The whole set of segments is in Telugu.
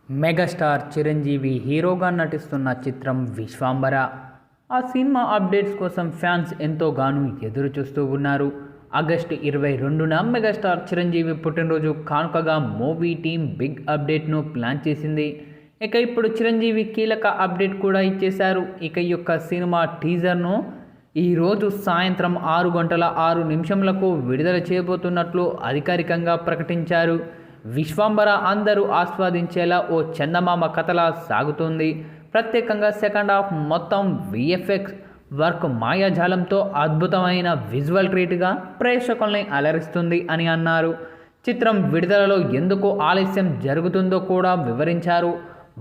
మెగాస్టార్ చిరంజీవి హీరోగా నటిస్తున్న చిత్రం విశ్వాంబర. ఆ సినిమా అప్డేట్స్ కోసం ఫ్యాన్స్ ఎంతోగానో ఎదురు చూస్తూ ఉన్నారు. ఆగస్టు 22న మెగాస్టార్ చిరంజీవి పుట్టినరోజు కానుకగా మూవీ టీం బిగ్ అప్డేట్ను ప్లాన్ చేసింది. ఇక ఇప్పుడు చిరంజీవి కీలక అప్డేట్ కూడా ఇచ్చేశారు. ఇక ఈ యొక్క సినిమా టీజర్ను ఈరోజు సాయంత్రం 6:06 విడుదల చేయబోతున్నట్లు అధికారికంగా ప్రకటించారు. విశ్వాంబర అందరూ ఆస్వాదించేలా ఓ చందమామ కథలా సాగుతుంది. ప్రత్యేకంగా సెకండ్ హాఫ్ మొత్తం విఎఫ్ఎక్స్ వర్క్ మాయాజాలంతో అద్భుతమైన విజువల్ ట్రీట్గా ప్రేక్షకుల్ని అలరిస్తుంది అని అన్నారు. చిత్రం విడుదలలో ఎందుకు ఆలస్యం జరుగుతుందో కూడా వివరించారు.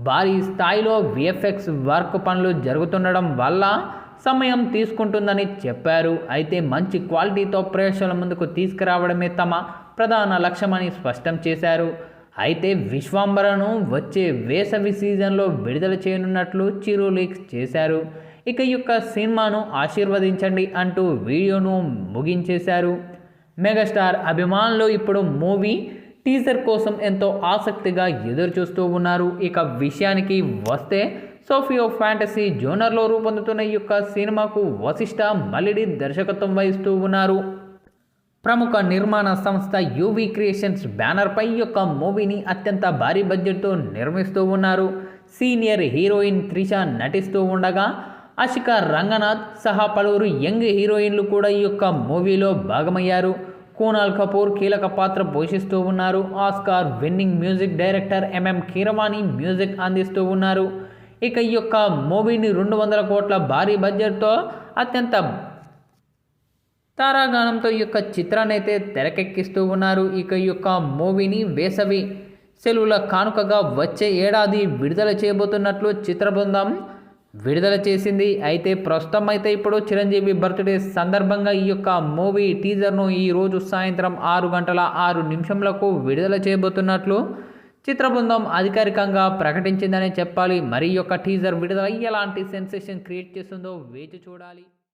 భారీ స్థాయిలో విఎఫ్ఎక్స్ వర్క్ పనులు జరుగుతుండడం వల్ల సమయం తీసుకుంటుందని చెప్పారు. అయితే మంచి క్వాలిటీతో ప్రేక్షకుల ముందుకు తీసుకురావడమే తమ ప్రధాన లక్ష్యమని స్పష్టం చేశారు. అయితే విశ్వాంబరను వచ్చే వేసవి సీజన్లో విడుదల చేయనున్నట్లు చిరు లీక్స్ చేశారు. ఇక ఈ యొక్క సినిమాను ఆశీర్వదించండి అంటూ వీడియోను ముగించేశారు. మెగాస్టార్ అభిమానులు ఇప్పుడు మూవీ టీజర్ కోసం ఎంతో ఆసక్తిగా ఎదురు చూస్తూ ఉన్నారు. ఇక విషయానికి వస్తే సోఫియో ఫ్యాంటసీ జోనర్లో రూపొందుతున్న ఈ యొక్క సినిమాకు వశిష్ఠ మల్లిడి దర్శకత్వం వహిస్తూ ఉన్నారు. ప్రముఖ నిర్మాణ సంస్థ యూవీ క్రియేషన్స్ బ్యానర్పై ఈ యొక్క మూవీని అత్యంత భారీ బడ్జెట్తో నిర్మిస్తూ ఉన్నారు. సీనియర్ హీరోయిన్ త్రిష నటిస్తూ ఉండగా ఆషికా రంగనాథ్ సహా పలువురు యంగ్ హీరోయిన్లు కూడా ఈ యొక్క మూవీలో భాగమయ్యారు. కునాల్ కపూర్ కీలక పాత్ర పోషిస్తూ ఉన్నారు. Oscar winning music director MM Keeravani music అందిస్తూ ఉన్నారు. ఇక ఈ యొక్క మూవీని 200 కోట్ల భారీ బడ్జెట్తో అత్యంత తారాగానంతో ఈ యొక్క చిత్రాన్ని అయితే తెరకెక్కిస్తూ ఉన్నారు. ఇక ఈ యొక్క మూవీని వేసవి సెలవుల కానుకగా వచ్చే ఏడాది విడుదల చేయబోతున్నట్లు చిత్ర బృందం విడుదల చేసింది. అయితే ప్రస్తుతం అయితే ఇప్పుడు చిరంజీవి బర్త్డే సందర్భంగా ఈ యొక్క మూవీ టీజర్ను ఈరోజు సాయంత్రం 6:06 విడుదల చేయబోతున్నట్లు చిత్ర బృందం అధికారికంగా ప్రకటించిందనే చెప్పాలి. మరి ఈ యొక్క టీజర్ విడుదల ఎలాంటి సెన్సేషన్ క్రియేట్ చేస్తుందో వేచి చూడాలి.